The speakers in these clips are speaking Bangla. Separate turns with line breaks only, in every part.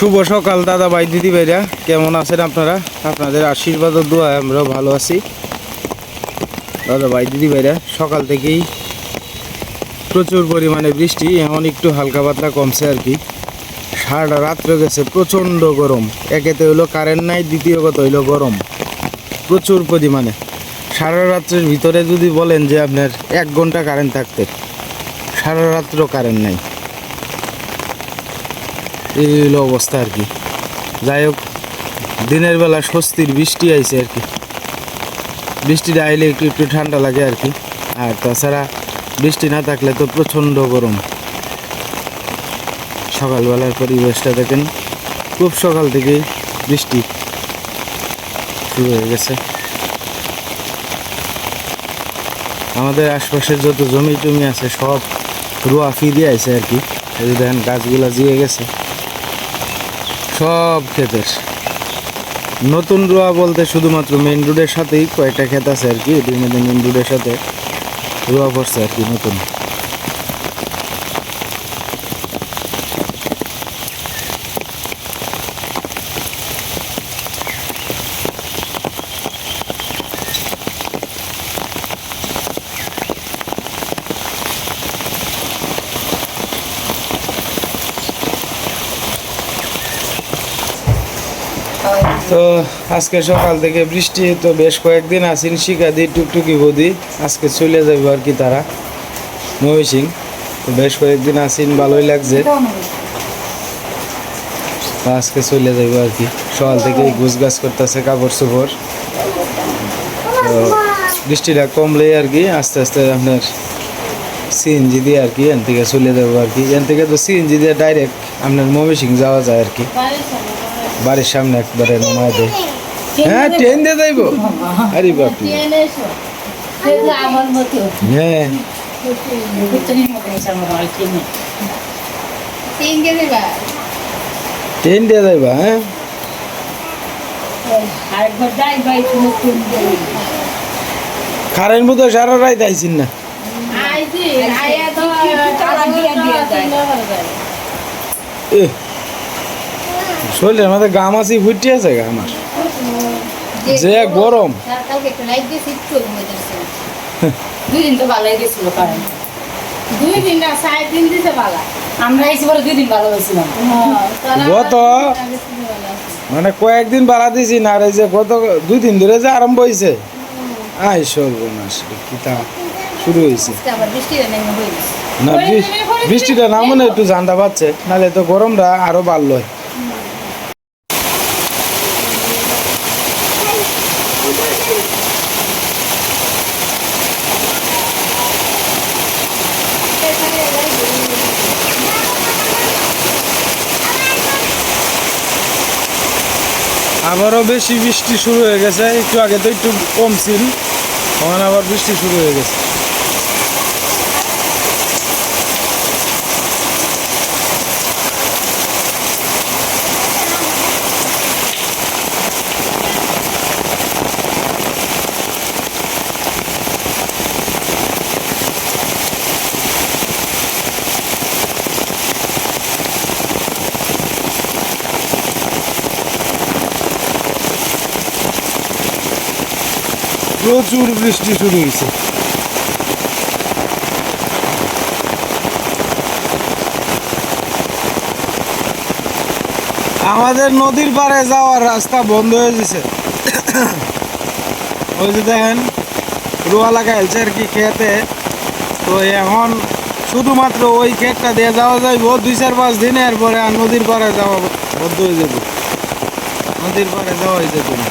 শুভ সকাল দাদা ভাই দিদি ভাইরা, কেমন আছেন আপনারা? আপনাদের আশীর্বাদ ও দোয়ায় আমরাও ভালো আছি। দাদা ভাই দিদি ভাইরা, সকাল থেকেই প্রচুর পরিমাণে বৃষ্টি, এখন একটু হালকা পাতলা কমছে আর কি। সারাটা রাত্রে গেছে প্রচণ্ড গরম। একেতে হইলো কারেন্ট নাই, দ্বিতীয় কথা হইলো গরম প্রচুর পরিমাণে। সারা রাত্রের ভিতরে যদি বলেন যে আপনার 1 ঘন্টা কারেন্ট থাকতে, সারা রাত্র কারেন্ট নাই, এই হইলো অবস্থা আর কি। যাই হোক, দিনের বেলা স্বস্তির বৃষ্টি আইছে আর কি। বৃষ্টিটা আইলে একটু একটু ঠান্ডা লাগে আর কি। আর তাছাড়া বৃষ্টি না থাকলে তো প্রচণ্ড গরম। সকালবেলার পরিবেশটা দেখেন, খুব সকাল থেকেই বৃষ্টি শুরু হয়ে গেছে। আমাদের আশপাশের যত জমি টমি আছে সব রোয়া ফিরিয়ে আইছে আর কি। এই দেখেন গাছগুলা জিয়ে গেছে সব ক্ষেতের। নতুন রোয়া বলতে শুধুমাত্র মেইন রোডের সাথেই কয়েকটা ক্ষেত আছে আর কি, এটির মধ্যে মেইন রোডের সাথে রোয়া পড়ছে আর কি নতুন। তো আজকে সকাল থেকে বৃষ্টি, তো বেশ কয়েকদিন আসিন শিকাদি টুকটুকি বদি, আজকে চলে যাবো আর কি তারা ময়ূসিং। তো বেশ কয়েকদিন আসিন, ভালোই লাগছে। আজকে চলে যাবো আর কি। সকাল থেকে গুছ গাছ করতেছে কাপড় চোপড়। তো বৃষ্টিটা কমলেই আর কি আস্তে আস্তে আপনার সিএনজি দিয়ে আর কি এখান থেকে চলে যাবো আর কি। এখান থেকে তো সিএনজি দিয়ে ডাইরেক্ট আপনার ময়ূসিং যাওয়া যায় আর কি, বাড়ির সামনে একবারে নামায় দেয়। হ্যাঁ, ট্রেন দিয়ে যাইব। আরে বাপরে, হ্যাঁ ট্রেন দিয়ে যাইবা। হ্যাঁ, কারেন্ট বোধ সারা রাত আইসিন না। শরীরের মধ্যে গাম আছি ফুটি আছে গা আমার, যে গরম।
দুদিন তো ভালোই গেছিল কারেন্ট, 2 দিন না 4 দিন দিতে ভালো। আমরা এসে পরে 2 দিন ভালো হয়েছিলাম।
গত মানে কয়েকদিন বাড়া দিছি না, আর এই যে গত 2 দিন ধরে যে আরম্ভ হয়েছে, আই সর্বনাশ কিতা শুরু হয়েছে। না বৃষ্টিটা না মনে একটু জানটা পাচ্ছে, নাহলে তো গরমটা আরো বাড়লো। আবারও বেশি বৃষ্টি শুরু হয়ে গেছে। একটু আগে তো একটু কম ছিল, তখন আবার বৃষ্টি শুরু হয়ে গেছে। প্রচুর বৃষ্টি শুরু হয়েছে। আমাদের নদীর পাড়ে যাওয়ার রাস্তা বন্ধ হয়ে গেছে। ওই যে দেখেন রোয়া লাগাইছে আর কি খেতে। তো এখন শুধুমাত্র ওই ক্ষেতটা দিয়ে যাওয়া যাইব 2-4-5 দিন, এরপরে আর নদীর পাড়ে যাওয়া বন্ধ হয়ে যাবে। নদীর পাড়ে যাওয়াই যেত না।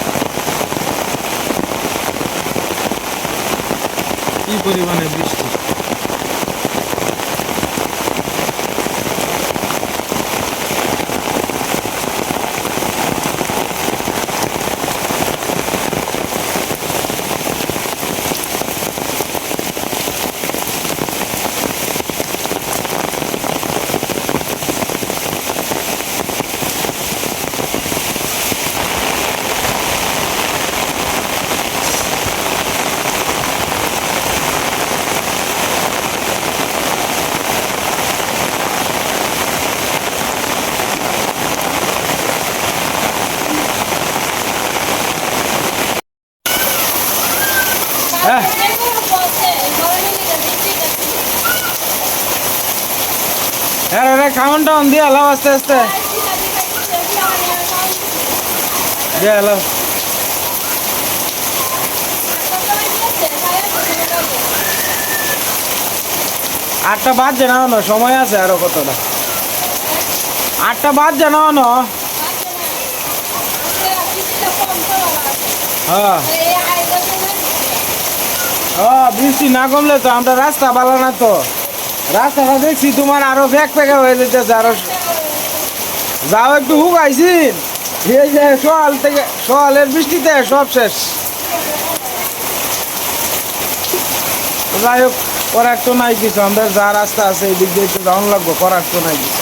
কি পরিমাণে বৃষ্টি! খাওয়ান টাউন দিয়ে এলাও আস্তে আস্তে দিয়ে এলাও। আটটা বাদ জানাও না, সময় আছে আরো কতটা। আটটা বাদ জানাও না। হ্যাঁ বৃষ্টি না কমলে তো আমরা রাস্তা ভালো না তো। রাস্তাটা দেখছি তোমার আরো ব্যাগ প্যাকা হয়ে যেতেছে আরো। যাও একটু হুক আইসি এই যে সকাল থেকে সকালের বৃষ্টিতে সব শেষ। যাই হোক করার তো নাই কিছু, আমাদের যা রাস্তা আছে এই দিক দিয়ে একটু যাওয়ান লাগবো, করার তো নাই কিছু।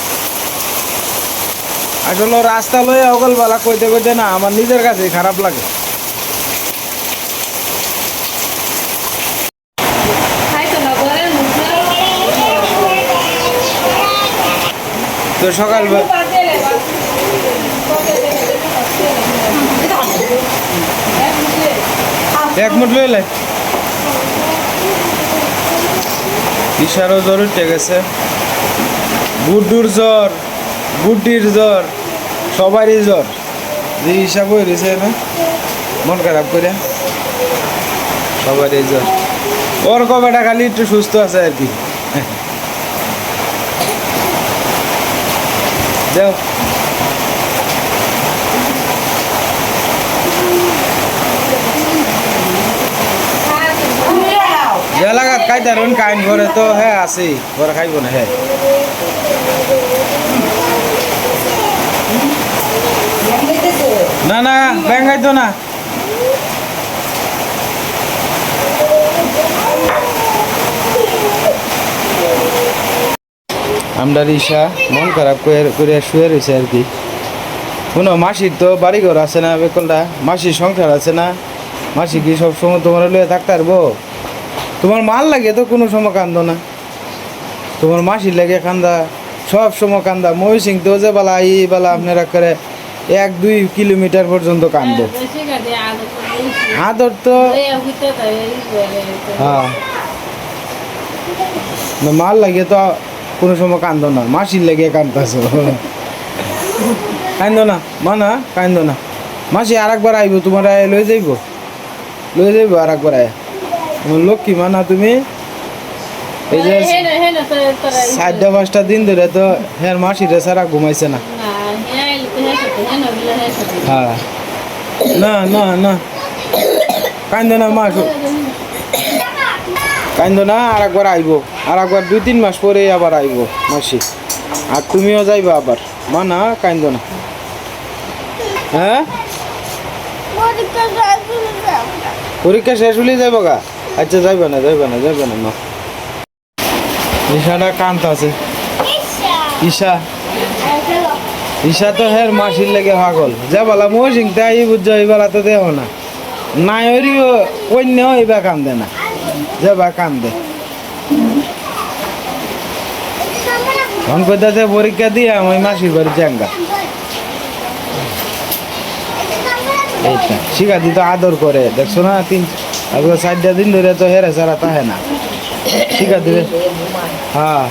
আসলে রাস্তা লয়ে অগলবেলা কইতে কইতে না আমার নিজের কাছে খারাপ লাগে। তো সকালবেলা এক মুঠ লইলে ইশারও জ্বর উঠে গেছে, গুড্ডুর জ্বর, গুড্ডির জ্বর, সবারই জ্বর। যে হিসাব হয়ে রয়েছে না মন খারাপ করে, সবারই জ্বর। ওর কবেটা খালি একটু সুস্থ আছে আর কি। যাও লাগাত খাইতে রুন কাইন করে তো হ্যাঁ আসি ওরা খাইব না। হ্যাঁ না না ব্যাং খাইতো না। আমরা রিসা মন খারাপ করে শুয়ে রয়েছে আর কি। কোনো মাসির তো বাড়ি ঘর আছে না, বেকলটা মাসির সংসার আছে না। মাসি কি সবসময় তোমার লয়ে থাকতে পারবো? তোমার মাল লাগে তো কোনো সময় কান্দো না, তোমার মাসির লাগে কান্দা সব সময় কান্দা। মই সিং তো যে বেলা এই বেলা আপনারা করে 1-2 কিলোমিটার পর্যন্ত কান্দো। আদর তো হ্যাঁ মাল লাগে তো কোনো সময় কান্দো না, মাসির লাগে কান্দাছো। কান্দো না মানা, কান্দো না। মাসি আর একবার আইব, তোমার লয়ে যাইব আর একবার আয়। লক্ষ্মী মানা তুমি। এই যে 4-5টা দিন ধরে তো হ্যাঁ মাসিরে সারা ঘুমাইছে না। হ্যাঁ না না না কান্দো না মা, কান্দো না। আর একবার আইব, আর একবার 2-3 মাস পরে আবার আইব মাসি, আর তুমিও যাইবা আবার। মা না কান্দো না। হ্যাঁ পরীক্ষা শেষ হলে যাইব গা? আচ্ছা যাইবা না না। ঈশাটা কান্ত আছে। ঈশা তো হের মাসির লেগে পাগল। যা বলা মই সিং তাই বুঝছো এই বেলা তো দেহ না নাই ওরিও কন্যা হইবা কান্দে না, যাবা কান্দে। ধন কইতাছে পরীক্ষা দিয়ে আমি মাসির বাড়ি জাঙ্গা। এইটা শিখা দি তো আদর করে, দেখছো না 3-4টা দিন ধরে তো হেরে সারা তাহে না। শিখা দিবে হ্যাঁ।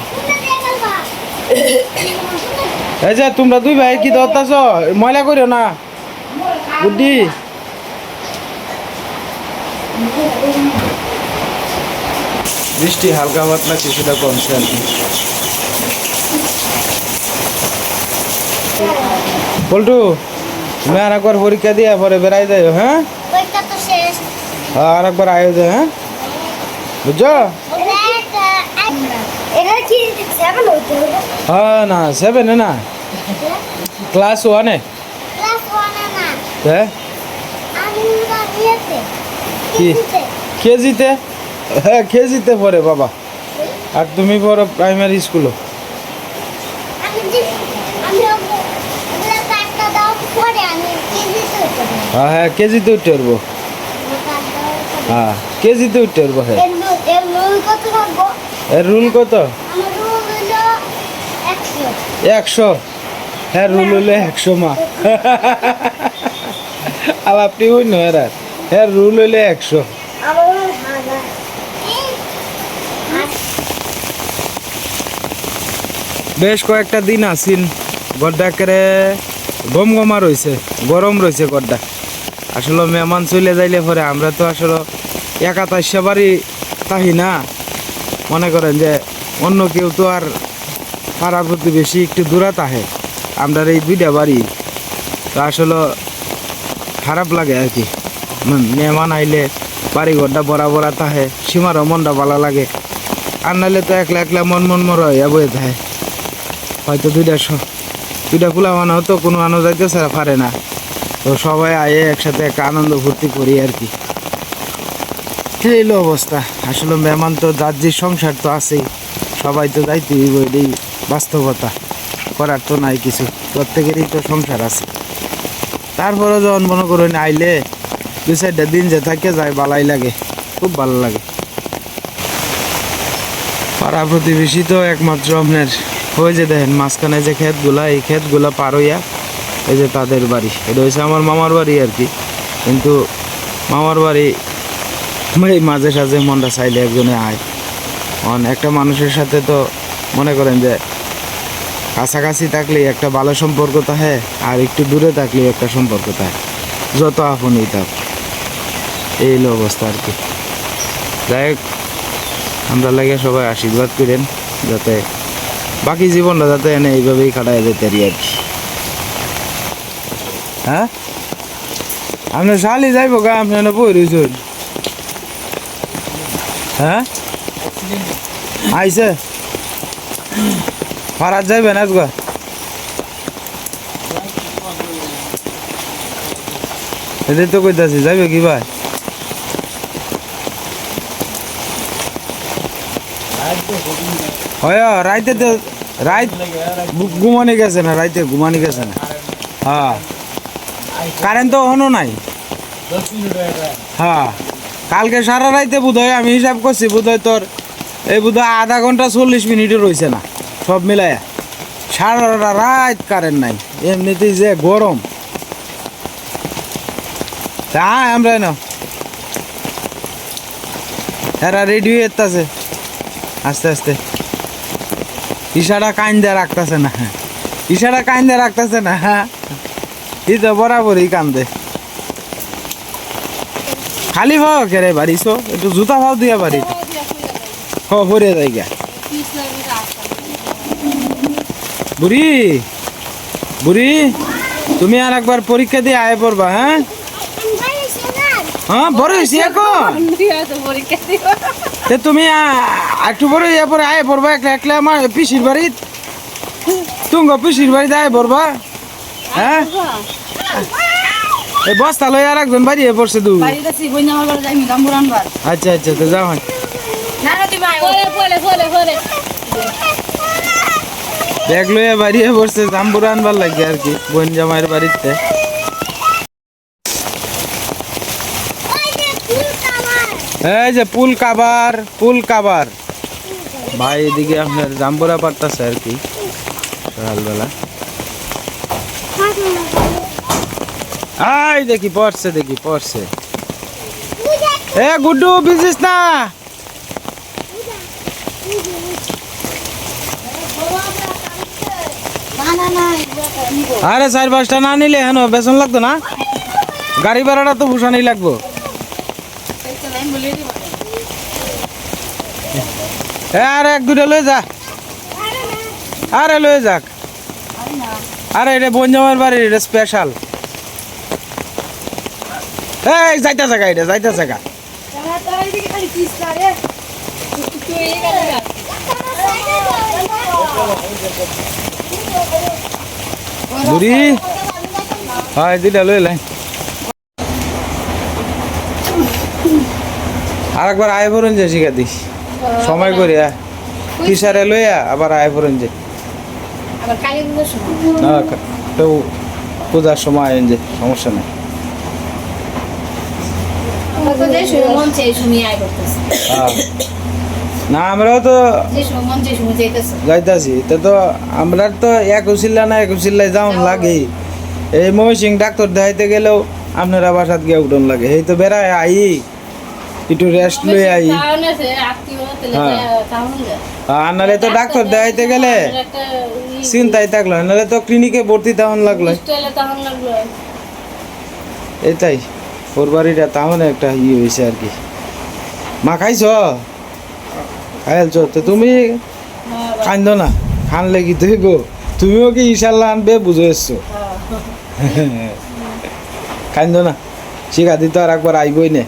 এই যে তোমরা 2 ভাই কি ধরতাছ, ময়লা করিও না বুদ্ধি। বৃষ্টি হালকা পাতলা কিছুটা কমছে আর কি। পল্টু তুমি আর একবার পরীক্ষা দিয়ে পরে বেড়াই যাও। হ্যাঁ আর একবার আয় যায়। হ্যাঁ বুঝছো? হ্যাঁ না 7 না, ক্লাস 1-এ। কি কেজিতে? হ্যাঁ কেজিতে পড়ে বাবা। আর তুমি পড়ো প্রাইমারি স্কুলে। হ্যাঁ কেজিতে উঠতে পারবো। হ্যাঁ কেজিতে উঠতে পারবো। হ্যাঁ এর রুল কত? 100। হ্যাঁ রুল হলে 100 মা। আর আপনি হইন হ্যাঁ রুল হইলে 100। বেশ কয়েকটা দিন আসিন গড্ডা করে গমগমা রয়েছে, গরম রয়েছে গড্ডা। আসলে মেহমান চলে যাইলে পরে আমরা তো আসলে একা তাইসা বাড়ি তাহি না, মনে করেন যে অন্য কেউ তো আর পাড়া প্রতিবেশী একটু দূরাত আহে, আমরা এই দুইটা বাড়ি তো আসলে খারাপ লাগে আর কি। মেহমান আইলে বাড়ি ঘরটা বড়া বড়া তাহে, সীমারও মনটা ভালো লাগে। আর নাইলে তো একলা একলা মন মরা হইয়া বয়ে থাকে। হয়তো দুইটা খোলা মানো তো কোনো আনো যাইতে ছাড়া পারে না, তো সবাই আয়ে একসাথে একটা আনন্দ ফুর্তি করি আর কি। এই হলো অবস্থা। আসলে মেহমান তো যার যে সংসার তো আছেই, সবাই তো যাইতে হইব, এটাই বাস্তবতা, করার তো নাই কিছু, প্রত্যেকেরই তো সংসার আছে। তারপরে যখন মনে করেন আইলে দু চারটা দিন যে থাকে যায়, ভালাই লাগে, খুব ভালো লাগে। পাড়া প্রতিবেশী তো একমাত্র আপনার ওই যে দেখেন মাঝখানে যে ক্ষেতগুলা, এই ক্ষেতগুলা পার হইয়া এই যে তাদের বাড়ি, এটা হচ্ছে আমার মামার বাড়ি আর কি। কিন্তু মামার বাড়ি এই মাঝে সাঝে মনটা চাইলে একজনে আয়। একটা মানুষের সাথে তো মনে করেন যে কাছাকাছি থাকলেই একটা ভালো সম্পর্ক থাকে, আর একটু দূরে থাকলেই একটা সম্পর্ক থাকে, যত আপনই থাক। এই হলো অবস্থা আর কি। যাই হোক, আমরা লাগে সবাই আশীর্বাদ করেন যাতে বাকি জীবনটা যাতে এনে এইভাবেই কাটাই যেতে পারি আর কি। হ্যাঁ, আপনার শালি যাইবো গা, আপনি এনে বই রয়েছেন? হ্যাঁ, আইসে ফারাত যাইবেন আজকে? এদের তো কইতাছি যাইবে কি ভাই? হয় রাইতে তো রাইত ঘুমানি গেছে না, রাইতে ঘুমানি গেছে না। হ্যাঁ, কারেন্ট তো এখনো নাই। হ্যাঁ, কালকে সারা রাইতে বোধ হয়, আমি হিসাব করছি বোধ হয় তোর এই বোধ হয় আধা ঘন্টা 40 মিনিটও রয়েছে না, সব মিলাইয়া সারা রাত কারেন্ট নাই। এমনিতেই যে গরম। হ্যাঁ, আমরা না এরা রেডি হয়ে যেতেছে আস্তে আস্তে। ইশারা কাইন্দা রাখতেছে না, ইশারা কাইন্দা রাখতেছে না। হ্যাঁ, ই তো বরাবরই কান্দে। খালি ভাও কেরে বাড়িছো, একটু জুতা ভাও দিয়া বাড়ি হরে যাই গা। বুড়ি বুড়ি, তুমি আর একবার পরীক্ষা দিয়ে আয় পড়বা। হ্যাঁ হ্যাঁ, বড় হয়েছি এখন। তুমি একটু বড় হইয়া পরে আয় পড়বা একলা একলা আমার পিসির বাড়িত, তুঙ্গ পিসির বাড়িতে আয় পড়বা। হ্যাঁ, এই বস্তা লই আর একজন বাড়ি পড়ছে দু। আচ্ছা আচ্ছা, তো যাও। ব্যাগ লইয়া বাড়ি পড়ছে, জাম্বুরা আনবার লাগে আর কি বোন জামাইয়ের বাড়িতে। এই যে পুল কাবার ভাই, এদিকে আপনার জাম্বুরা পারতাছে আর কি সকালবেলা। আই দেখি পড়ছে। এ গুড্ডু, বিজিস না? আরে 4-5টা না নিলে হেন বেতন লাগতো না, গাড়ি ভাড়াটা তো ভূষানি লাগবো। আরে 1-2টা লয়ে যা, আরে লয়ে যাক। আরে এটা বঞ্জামের বাড়ি, এটা স্পেশাল। এই যাইতা জায়গা, এটা যাইতা জায়গা। বুড়ি হয় 2টা লয়ে লাই। আর একবার আয় পড়ুন যে শিখা দিস সময় করিয়া, কিসারে লইয়া আবার আয় পড়ুন যে না, তো পূজার সময় আইন যে সমস্যা নেই। না, আমরাও তো যাইতাছি, তো আমরা তো এক উচিল্লায় যাওন লাগেই। এই ময়ূর সিং ডাক্তার দেখাইতে গেলেও আপনারা বাসাত গিয়ে উঠন লাগে, এই তো বেড়ায় আই একটু রেস্ট লই আই আনারে তো ডাক্তার দেখাইতে গেলে চিন্তাই থাকলো নাহলে তো ক্লিনিকে ভর্তি তখন লাগলো এটাই ওর বাড়িটা তেমন একটা হয়েছে আর কি মা খাইছ খাইলছ তো তুমি কান্দ না খান লেগে ধইব তুমিও কি ইনশাল্লাহ আনবে বুঝে এসছো কান্দ না শিখা দিতে আর একবার আইবই না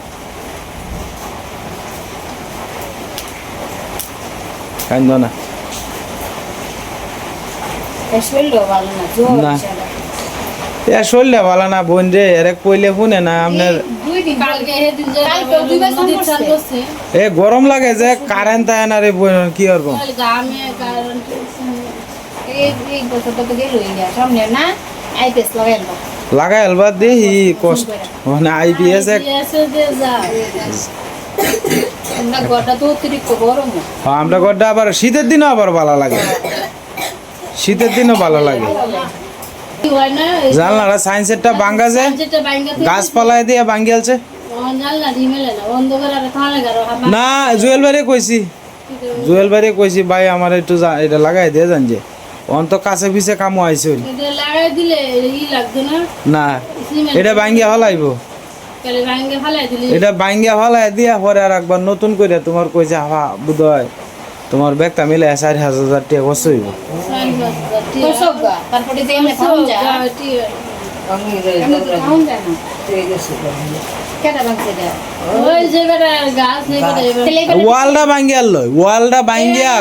কান্দ না না এ শরীরটা ভালো না বোন রে এর কইলে শুনে না আপনার এ গরম লাগে যে কারেন্ট থাকে না রে বোন কি করবো লাগাই আলবা দেখি কষ্ট মানে আইপিএস আমরা গড়টা আবার শীতের দিনও আবার ভালো লাগে শীতের দিনও ভালো লাগে জানলাটা সাইন্সেরটা ভাঙ্গা যে গাছপালায় দিয়ে ভাঙ্গি আলছে না জুয়েল ভাইরে কইছি ভাই আমার একটু এটা লাগাই দিয়ে জান যে অন্ত কাছে পিছে কামো আইছে না এটা ভাঙ্গিয়া হলাইব এটা ভাঙ্গিয়া হলাই দিয়া পরে আর একবার নতুন করে তোমার কইছে হা বুধ হয় তোমার ব্যাগটা মিলে 4,000 টাকা খরচ হইব ওয়ালটা ভাঙ্গিয়া লয় ওয়ালটা ভাঙ্গিয়া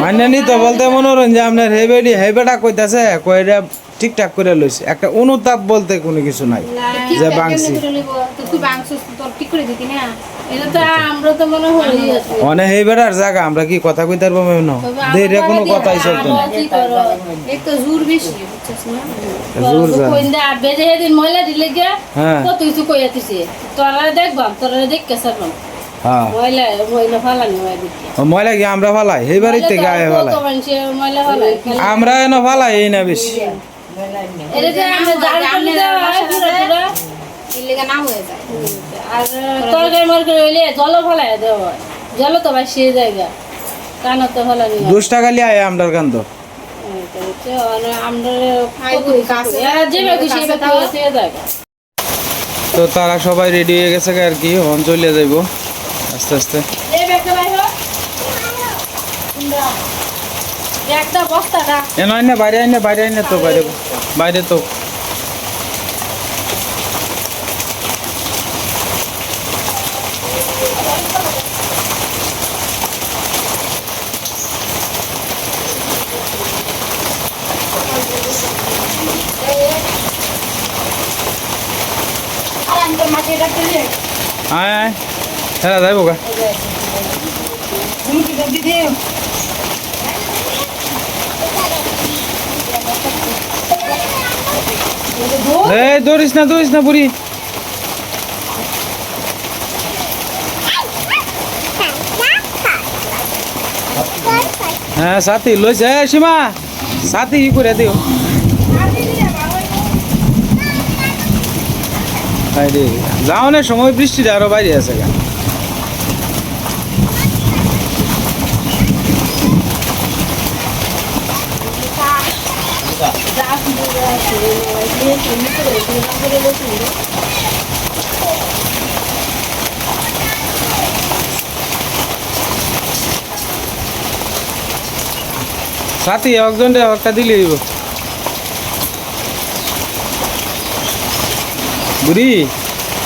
মান্য নিত বলতে মনোরঞ্জন আপনার হেবেটা কইতাছে কইরা ঠিকঠাক করে লইছে একটা অনুতাপ বলতে কোনো কিছু নাই যে বাংসি অনেক এই বেড়ার জায়গা আমরা কি কথা কইতে পারবো না দেরে কোনো কথাই চলতো না ময়লা কি আমরা ফালাই এই বাড়ির থেকে আয় ফালাই আমরা এনে ফালাই এই না বেশি
জল তো ভাই সে জায়গা কানা তো হলো
10 টাকা লিয়ে আয় আমরার কান তো তো তারা সবাই রেডি হয়ে গেছে আর কি অন চলে যাইব আস্তে আস্তে বাইরে আইনে তো বাইরে তো আয় হ্যাঁ যাইব গা দৌড়িস না বুড়ি হ্যাঁ সাথী লইছে সীমা সাথী ই করে দিও যাওয়ানোর সময় বৃষ্টিটা আরো বাইরে আছে গা সাথী একজন একটা দিলে দিব বুড়ি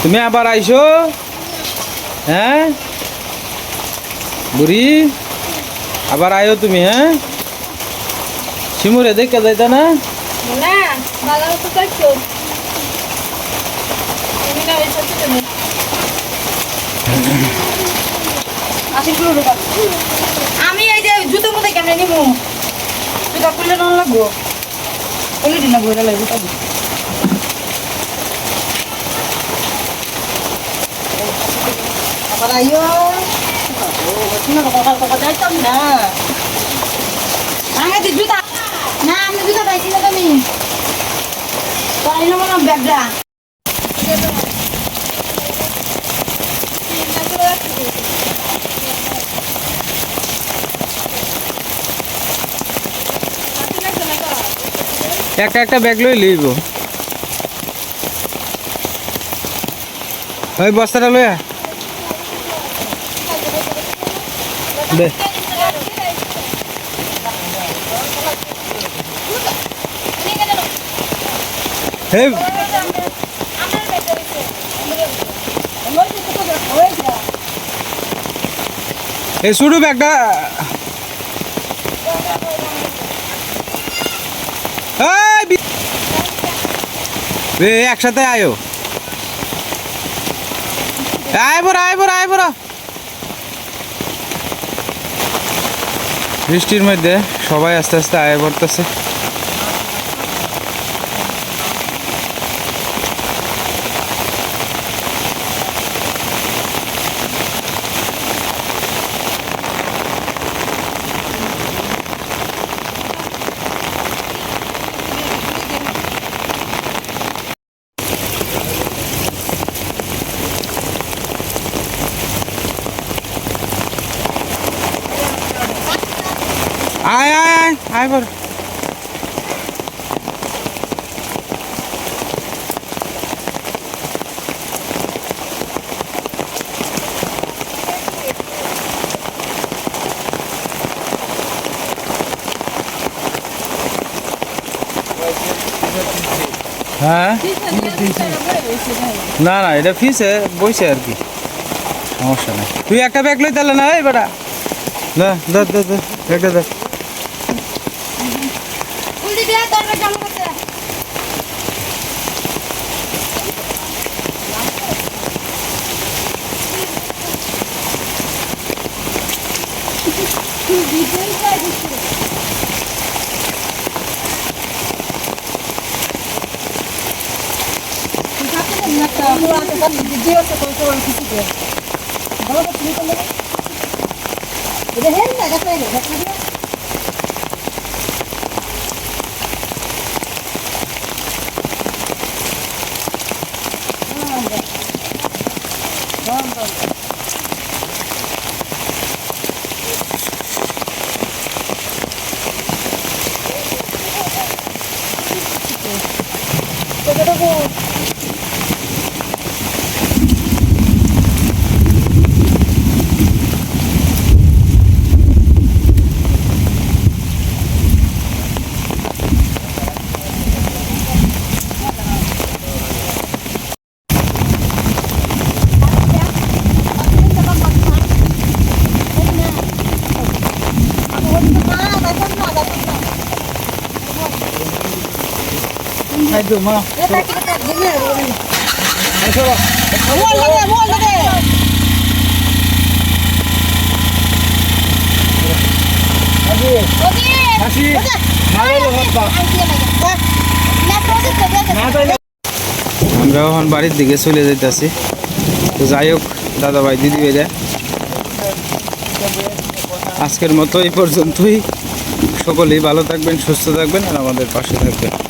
তুমি আবার আইসো হ্যাঁ বুড়ি আবার আয়ো তুমি হ্যাঁ শিমুরে দেখে যাইতা না
আমি এই যে জুতো মধ্যে কেমন নিব জুতা খুললে না লাগবো খুলে দিন না বইটা লাগবে আবার আইও না আমি জুতা না আমি জুতা পাইছি না তুমি তাই না মনে ব্যাগটা
একটা একটা ব্যাগ লই লইব ওই বস্তাটা লইয়া দে হে এই শুরু ব্যাগটা একসাথে আয়ো আয় বড় বৃষ্টির মধ্যে সবাই আস্তে আস্তে আয় পড়তেছে আয় বড় হ্যাঁ না না এটা ফিসে বইছে আর কি সমস্যা নাই তুই একটা ব্যাগ লই তাহলে না এই বেটা না ব্যাগটা দে আমরা এখন বাড়ির দিকে চলে যাইতেছি তো যাই হোক দাদা ভাই দিদি ভাইরা আজকের মতো এই পর্যন্তই সকলেই ভালো থাকবেন সুস্থ থাকবেন আর আমাদের পাশে থাকবেন